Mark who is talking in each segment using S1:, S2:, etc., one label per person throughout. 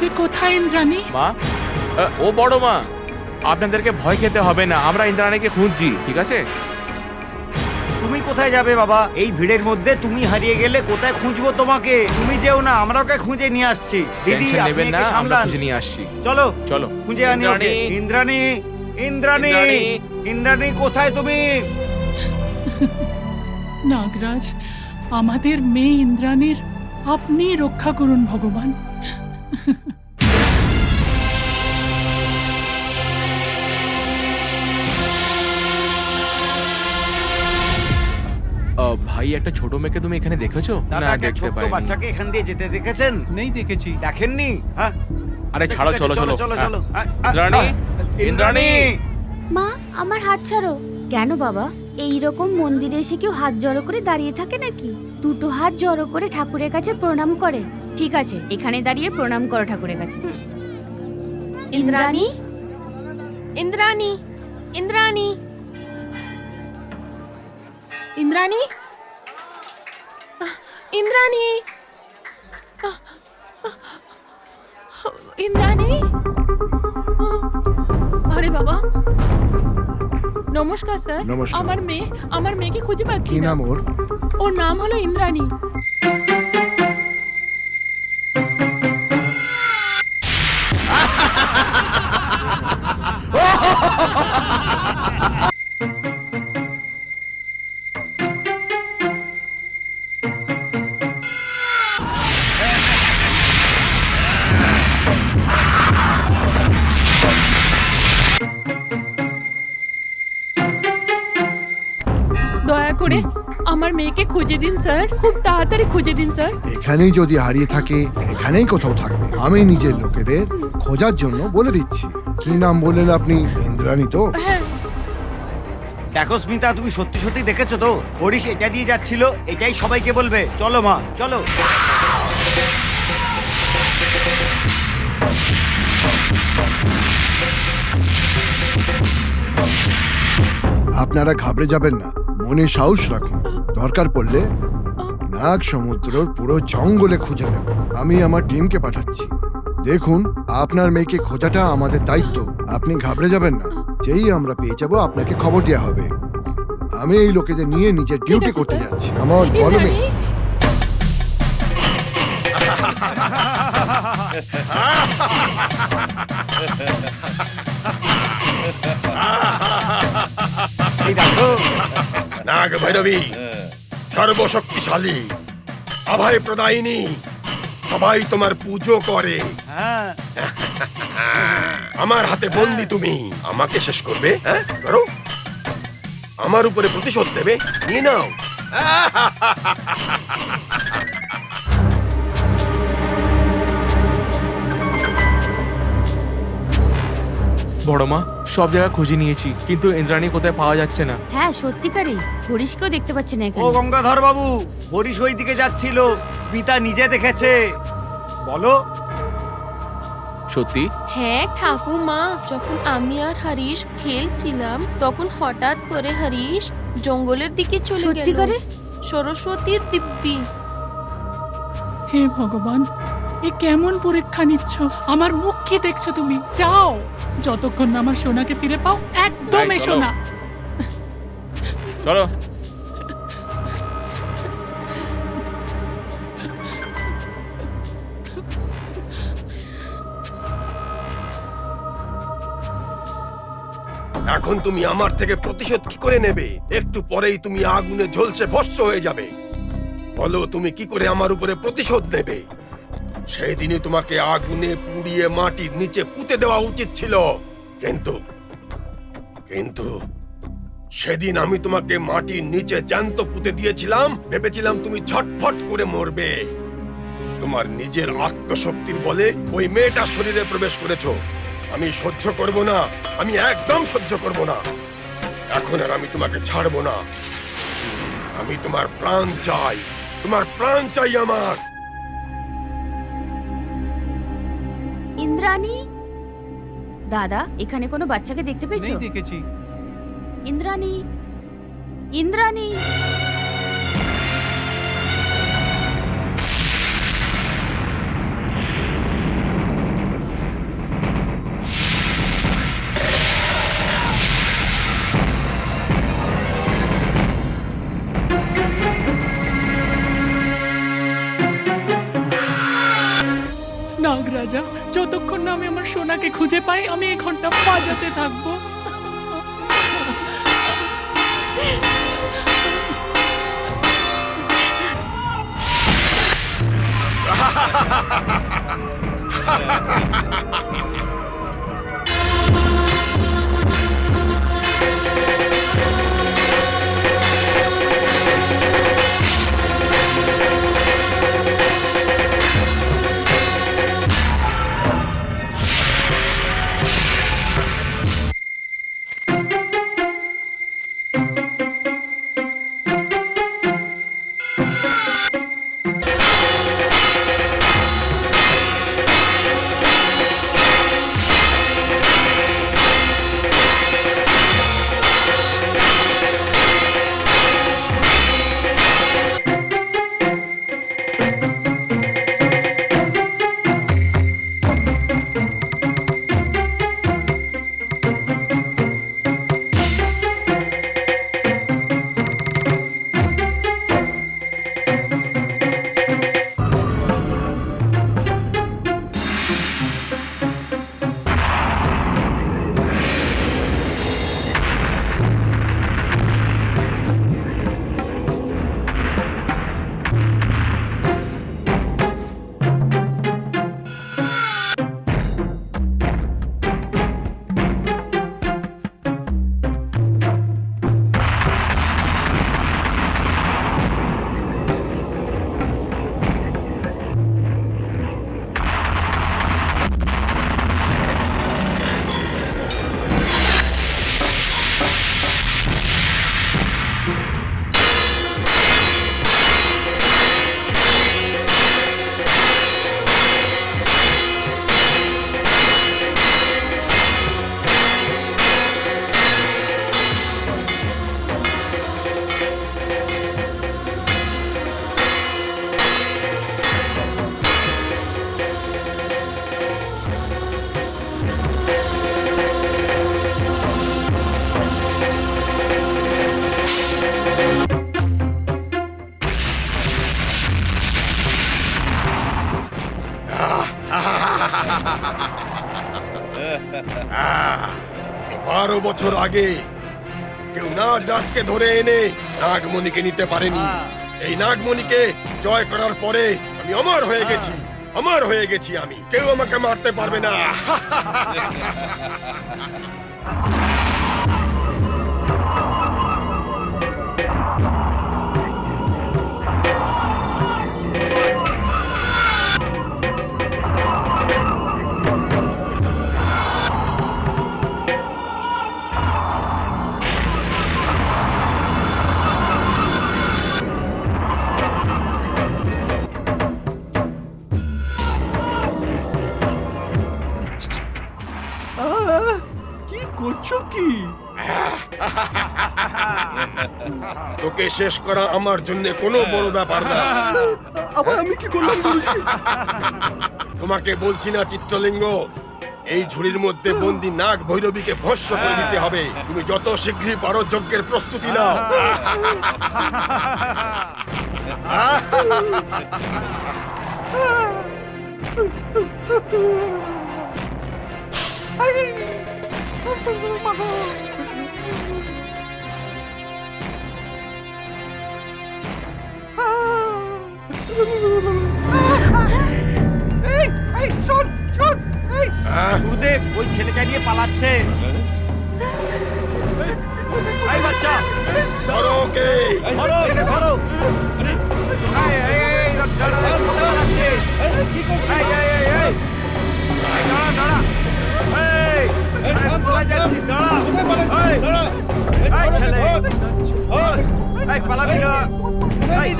S1: তুই কোথায় ইন্দ্রাণী?
S2: মা, ও বড় মা, আপনাদেরকে ভয় খেতে হবে না, আমরা ইন্দ্রাণীকে খুঁজছি, ঠিক আছে?
S3: তুমি কোথায় যাবে বাবা? এই ভিড়ের মধ্যে তুমি হারিয়ে গেলে কোথায় খুঁজবো তোমাকে? তুমি যেও না, আমরা ওকে খুঁজে নিয়ে আসছি। দিদি
S2: টেনশন
S3: আপনি
S2: নেবেন না,
S3: একে
S2: আমরা
S3: সামলান।
S2: খুঁজে নিয়ে আসছি।
S3: চলো
S2: চলো।
S3: খুঁজে আনি ওকে। ইন্দ্রাণী, ইন্দ্রাণী, ইন্দ্রাণী কোথায় তুমি?
S1: নাগরাজ, আমাদের মেয়ে ইন্দ্রাণীর আপনি রক্ষা করুন ভগবান।
S2: ভাই, একটা ছোট মেয়েকে তুমি এখানে দেখেছো?
S3: দাদা
S2: না,
S3: একটা
S2: দেখতে
S3: ছোট্ট
S2: পাইনি।
S3: বাচ্চাকে এখান দিয়ে যেতে দেখেছেন?
S4: নেই দেখেছি।
S3: দেখেননি? হ্যাঁ
S2: আরে
S3: ঠিক
S2: ছাড়ো,
S3: আছে,
S2: চলো চলো
S3: চলো
S2: হ্যাঁ।
S3: চলো।
S2: ইন্দ্রাণী, ইন্দ্রাণী।
S5: মা, আমার হাত ছাড়ো। কেন বাবা? এই রকম মন্দিরে এসে কেউ হাত জড়ো করে দাঁড়িয়ে থাকে নাকি? দুটো হাত জড়ো করে ঠাকুরের কাছে প্রণাম করে। ঠিক আছে, এখানে দাঁড়িয়ে প্রণাম করো ঠাকুরের কাছে। ইন্দ্রাণী,
S6: ইন্দ্রাণী, ইন্দ্রাণী, ইন্দ্রাণী, ইন্দ্রাণী, ইন্দ্রাণী। আরে বাবা, নমস্কার স্যার।
S7: নমস্কার।
S6: আমার মেয়েকে খুঁজে পাচ্ছি
S7: কি
S6: না।
S7: নাম ওর?
S6: ওর নাম হলো ইন্দ্রাণী। দয়া করে আমার মেয়েকে খুঁজে দিন স্যার, খুব তাড়াতাড়ি খুঁজে দিন স্যার।
S7: এখানেই যদি হারিয়ে থাকে, এখানেই কোথাও থাকবে। আমি নিজের লোকেদের খোঁজার জন্য বলে দিচ্ছি। কি নাম বললেন আপনি? ইন্দ্রাণী তো?
S6: হ্যাঁ,
S3: দেখো স্মিতা, তুমি সত্যি সত্যি দেখেছো তো? হরিশ এটা দিয়ে যাচ্ছিল, এটাই সবাইকে বলবে। চলো মা, চলো।
S7: আপনারা ঘাবড়ে যাবেন না, মনে সাহস রাখুন। দরকার পড়লে নাগ সমুদ্রের পুরো জঙ্গলে খুঁজে নেব। আমি আমার টিমকে পাঠাচ্ছি। দেখুন, আপনার মেয়েকে খোঁজাটা আমাদের দায়িত্ব। আপনি ঘাবড়ে যাবেন না, যেই আমরা পেয়ে যাবো আপনাকে খবর দেওয়া হবে। আমি এই লোকেদের নিয়ে নিজের ডিউটি
S6: আছে,
S7: করতে
S6: স্যার।
S7: যাচ্ছি। আমার বলো
S6: ইন্দ্রাণী,
S7: মেয়ে।
S3: এই দেখো,
S8: নাগ ভৈরবী, সর্বশক্তিশালী, অভয় প্রদায়িনী, সবাই তোমার পুজো করে।
S3: হ্যাঁ
S8: আমার হাতে বন্দি তুমি, আমাকে শেষ করবে? হ্যাঁ, করো। আমার উপরে প্রতিশোধ দেবে? নিয়ে নাও।
S2: বড় মা, সব জায়গা খুঁজে নিয়েছি, কিন্তু ইন্দ্রাণী কোথায় পাওয়া যাচ্ছে না।
S5: হ্যাঁ সত্যিকারই হরিশকেও দেখতে পাচ্ছি না
S3: ও
S5: এখানে।
S3: গঙ্গাধর বাবু, হরিশ ওই দিকে যাচ্ছিল, স্মিতা নিজে দেখেছে। বলো।
S2: সত্যি?
S6: হ্যাঁ ঠাকুমা, যখন আমি আর হরিশ খেলছিলাম তখন হঠাৎ করে হরিশ জঙ্গলের দিকে চলে গেল।
S5: সত্যি করে?
S6: সরস্বতীর দিব্যি।
S1: হে ভগবান, এ কেমন পরীক্ষা নিচ্ছ? আমার মুখ কি দেখছো তুমি? যাও, যতক্ষণ না আমার সোনাকে ফিরে পাও একদম
S2: ভাই,
S1: এসো
S2: চলো।
S1: না।
S2: চলো।
S8: এখন তুমি আমার থেকে প্রতিশোধ কি করে নেবে? একটু পরেই তুমি আগুনে ঝলসে ভস্ম হয়ে যাবে। বলো, তুমি কি করে আমার উপরে প্রতিশোধ নেবে? সেই দিনই তোমাকে আগুনে পুড়িয়ে মাটির নিচে পুঁতে দেওয়া উচিত ছিল, কিন্তু কিন্তু সেদিন আমি তোমাকে মাটির নিচে জ্যান্ত পুঁতে দিয়েছিলাম, ভেবেছিলাম তুমি ঝটফট করে মরবে। তোমার নিজের আত্মশক্তির বলে ওই মেয়েটার শরীরে প্রবেশ করেছো। আমি সহ্য করব না, আমি একদম সহ্য করব না। এখন আর আমি তোমাকে ছাড়বো না। আমি তোমার প্রাণ চাই, তোমার প্রাণ চাই আমার।
S5: ইন্দ্রাণী, দাদা এখানে কোনো বাচ্চাকে দেখতে পেয়েছো?
S4: নেই দেখেছি।
S5: ইন্দ্রাণী, ইন্দ্রাণী।
S1: যতক্ষণ না আমি আমার সোনাকে খুঁজে পাই আমি এই ঘন্টা বাজাতে থাকবো।
S8: বারো বছর আগে কেউ নাগরাজকে ধরে এনে নাগমণিকে নিতে পারেনি। এই নাগমণিকে জয় করার পরে আমি অমর হয়ে গেছি, অমর হয়ে গেছি আমি। কেউ আমাকে মারতে পারবে না।
S4: কি করছো কি?
S8: তোকে শেষ করা আমার জন্য কোনো বড় ব্যাপার না।
S4: আবার আমি কি করলাম গুরুজি?
S8: তোমাকে বলছি না চিত্রলিঙ্গ, এই ঝুড়ির মধ্যে বন্দি নাগ ভৈরবীকে ভস্য করে দিতে হবে। তুমি যত শীঘ্রই পারো যজ্ঞের প্রস্তুতি নাও।
S3: গুরুদেব ওই ছেলেটা নিয়ে পালাচ্ছে। এই বাচ্চা
S8: ধরো ওকে।
S3: ধরো একে ধরো। এই, এই, এই, দাঁড়া, কোথায় পালাচ্ছিস? এই, এই, দাঁড়া, দাঁড়া। এই, আরে কোথায় যাচ্ছিস? দাঁড়া। এই, এই ছেলে। এই, পালাবি না। এই,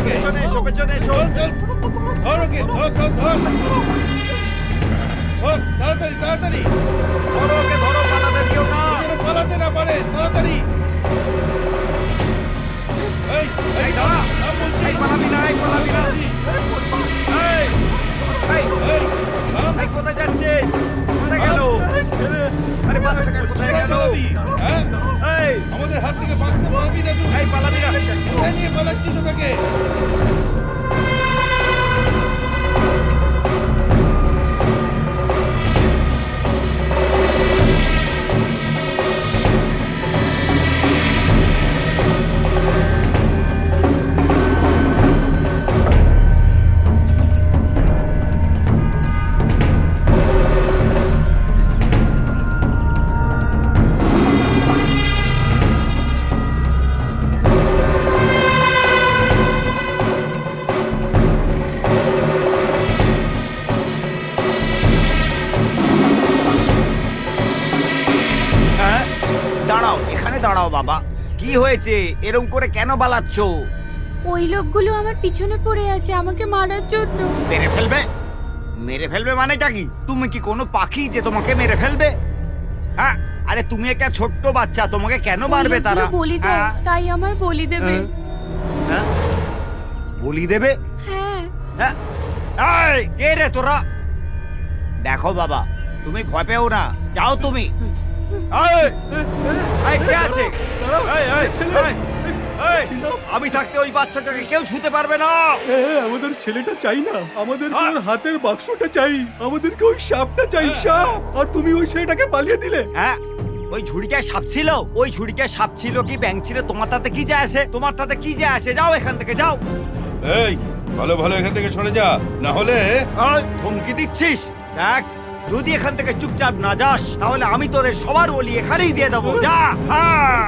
S3: পেছনে এসো, পেছনে এসো।
S4: তাড়াতাড়ি
S3: ধরো ওকে, ধরো, পালাতে দিও না।
S4: পালাতে না পারে, তাড়াতাড়ি।
S3: এই, দাঁড়া। এই, পালাবি না, এই, পালাবি না। এই, এই, এই, কোথায় যাচ্ছিস? কোথায় গেল? আরে বাচ্চাটা কোথায় গেল? এই,
S4: আমাদের হাত থেকে বাঁচতে পারবি না তুই।
S3: এই, পালাবি না।
S4: কোথায় নিয়ে পালাচ্ছিস ওটাকে?
S3: দাঁড়াও বাবা, কি হয়েছে? এরম করে কেন পালাচ্ছ?
S5: ওই লোকগুলো আমার পিছনে পড়ে আছে আমাকে মারার জন্য।
S3: মেরে ফেলবে? মেরে ফেলবে মানেটা কি? তুমি কি কোনো পাখি যে তোমাকে মেরে ফেলবে? হ্যাঁ, আরে তুমি একটা ছোট্ট বাচ্চা, তোমাকে কেন মারবে
S5: ওই
S3: তারা?
S5: লোকগুলো বলি দেয়,
S3: হ্যাঁ?
S5: তাই আমায় বলি দেবে।
S3: হ্যাঁ? বলি দেবে?
S5: হ্যাঁ।
S3: হ্যাঁ? এই, কে রে তোরা? দেখো বাবা, তুমি ভয় পেও না, যাও তুমি। এই, এই, কে আছে? এই, এই, এই, এই, আমি থাকতে ওই বাচ্চাটাকে কেউ ছুতে পারবে না।
S4: আমাদের ছেলেটা চাই না, আমাদের ওর হাতের বাক্সটা চাই, আমাদেরকে ওই সাপটা চাই, সাপ। আর তুমি ওই ছেলেটাকে পালিয়ে দিলে।
S3: হ্যাঁ, ওই ঝুড়িটায় সাপ ছিল, ওই ঝুড়িটায় সাপ ছিল কি ব্যাঙ ছিল, তোমার তাতে কি যায় আসে? তোমার তাতে কি যায় আসে? যাও এখান থেকে, যাও।
S4: এই, ভালো ভালো এখান থেকে সরে যা, না হলে
S3: এই, ধমকি দিচ্ছিস? দেখ, যদি এখান থেকে চুপচাপ না যাস তাহলে আমি তোদের সবার বলি এখানেই দিয়ে দেবো। যা। হ্যাঁ।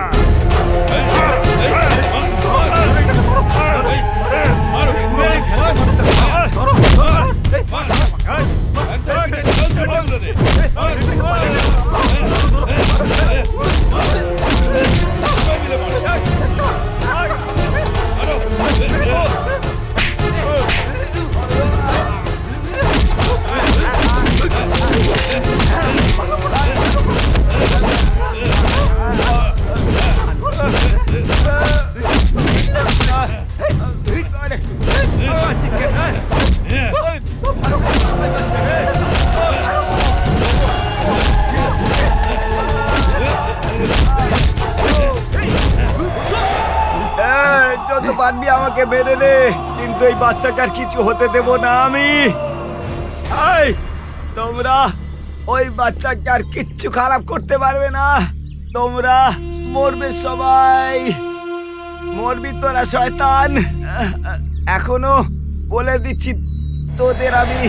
S3: যত পারবি আমাকে মেরে নে, কিন্তু এই বাচ্চাটার কিছু হতে দেব না আমি। এই, তোমরা ওই বাচ্চাটার কিচ্ছু খারাপ করতে পারবে না। তোমরা মরবে সবাই, মরবি তোরা শয়তান। এখনো বলে দিচ্ছি তোদের আমি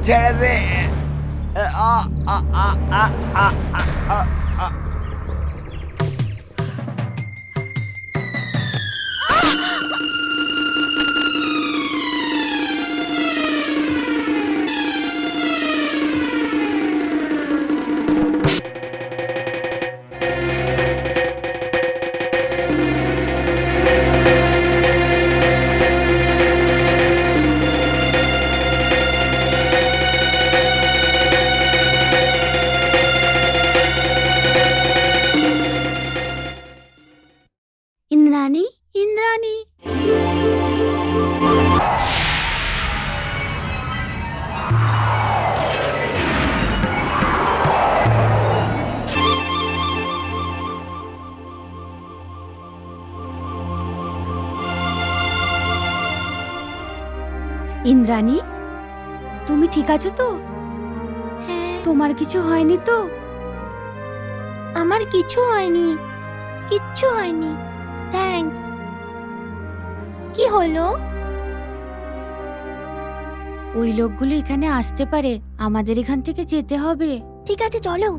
S3: ছেড়ে দে।
S5: ইন্দ্রাণী, ইন্দ্রাণী। ইন্দ্রাণী, তুমি ঠিক আছো তো?
S9: হ্যাঁ,
S5: তোমার কিছু হয়নি তো?
S9: আমার কিছু হয়নি, কিচ্ছু হয়নি, থ্যাঙ্কস। কি হলো?
S5: ওই লোকগুলো এখানে আসতে পারে, আমাদের এখান থেকে যেতে হবে।
S9: ঠিক আছে, চলো।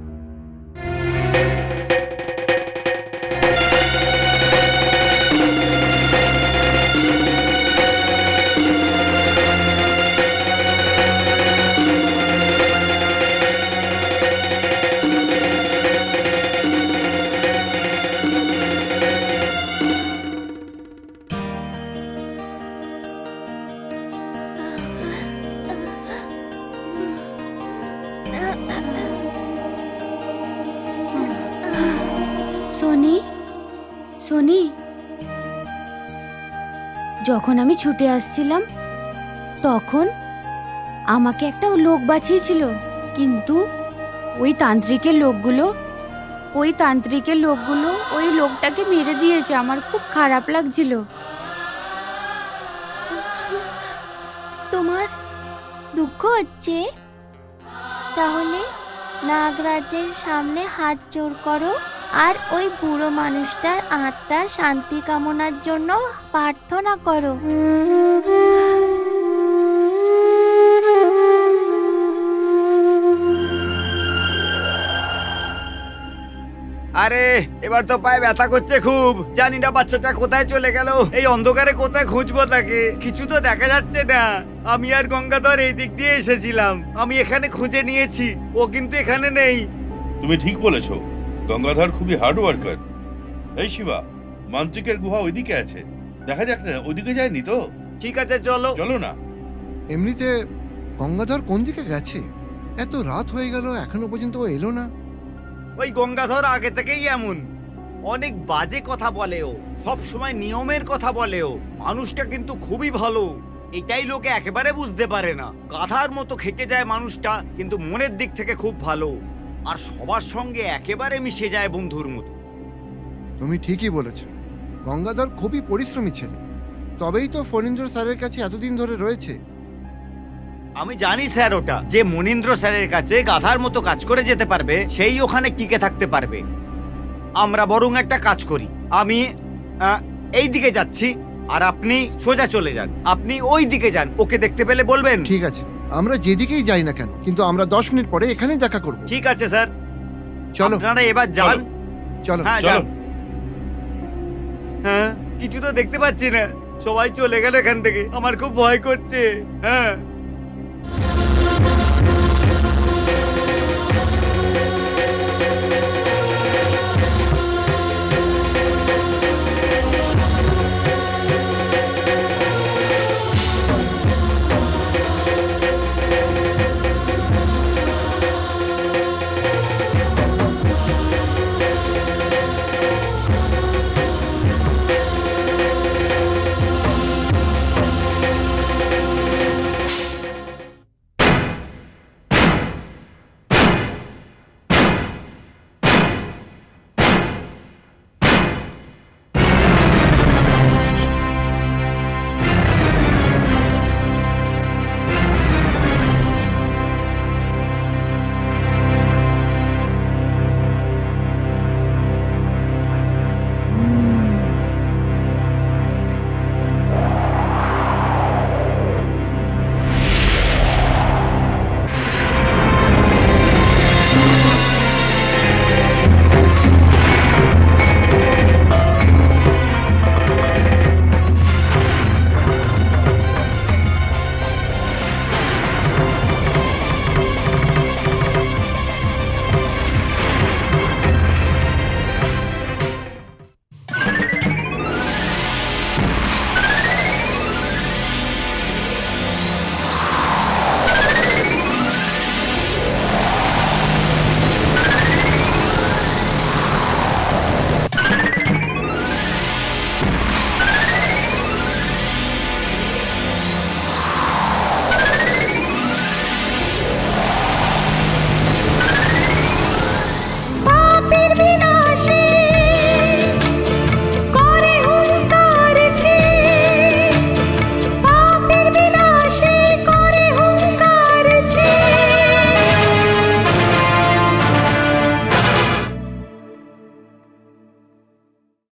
S5: সোনি, সোনি, যখন আমি ছুটে আসছিলাম তখন আমাকে একটা লোক বাঁচিয়েছিল, কিন্তু ওই তান্ত্রিকের লোকগুলো ওই লোকটাকে মেরে দিয়েছে। আমার খুব খারাপ লাগছিল।
S9: তোমার দুঃখ হচ্ছে? তাহলে নাগরাজের সামনে হাত জোড় করো আর ওই বুড়ো মানুষটার আত্মার শান্তি কামনার জন্য প্রার্থনা করো।
S3: আরে এবার তো পায়ে ব্যথা করছে খুব, জানি না বাচ্চাটা কোথায় চলে গেল। এই অন্ধকারে কোথায় খুঁজবো তাকে, কিছু তো দেখা যাচ্ছে না। আমি আর গঙ্গাধর এই দিক দিয়ে এসেছিলাম, আমি এখানে খুঁজে নিয়েছি, ও কিন্তু এখানে নেই।
S4: তুমি ঠিক বলেছো,
S10: গঙ্গাধর খুবই হার্ড ওয়ার্কার। এই শিবা, মান্ত্রিকের গুহা ওইদিকে আছে, দেখা যাক না, ওইদিকে যায়নি তো?
S3: ঠিক আছে চলো।
S10: চলো না।
S7: এমনিতে গঙ্গাধর কোন দিকে গেছে? এত রাত হয়ে গেল এখনো পর্যন্ত ও এলো না।
S3: ওই গঙ্গাধর আগে থেকেই এমন, অনেক বাজে কথা বলে ও, সব সময় নিয়মের কথা বলে ও। মানুষটা কিন্তু খুবই ভালো, এটাই লোকে একেবারে বুঝতে পারে না। গাধার মতো খেটে যায় মানুষটা, কিন্তু মনের দিক থেকে খুব ভালো, আর সবার সঙ্গে একেবারে মিশে যায় বন্ধুর মতো।
S7: তুমি ঠিকই বলেছ, গঙ্গাধর খুবই পরিশ্রমী ছেলে, তবেই তো ফণীন্দ্র স্যারের কাছে এতদিন ধরে রয়েছে।
S3: আমি জানি স্যার, ওটা যে মনীন্দ্র স্যারের কাছে গাধার মতো কাজ করে যেতে পারবে সেই ওখানে টিকে থাকতে পারবে। আমরা বরং একটা কাজ করি, আমি এই দিকে যাচ্ছি আর আপনি সোজা চলে যান, আপনি ওই দিকে যান, ওকে দেখতে পেলে বলবেন।
S7: ঠিক আছে, আমরা যেদিকেই যাই না কেন, কিন্তু আমরা 10 মিনিট পরে এখানেই দেখা করব।
S3: ঠিক আছে স্যার,
S7: চলো
S3: আপনারা এবার যান।
S7: চলো
S3: হ্যাঁ
S10: চলো।
S3: যান। হ্যাঁ, কিছু তো দেখতে পাচ্ছি না, সবাই চলে গেল এখান থেকে, আমার খুব ভয় করছে। হ্যাঁ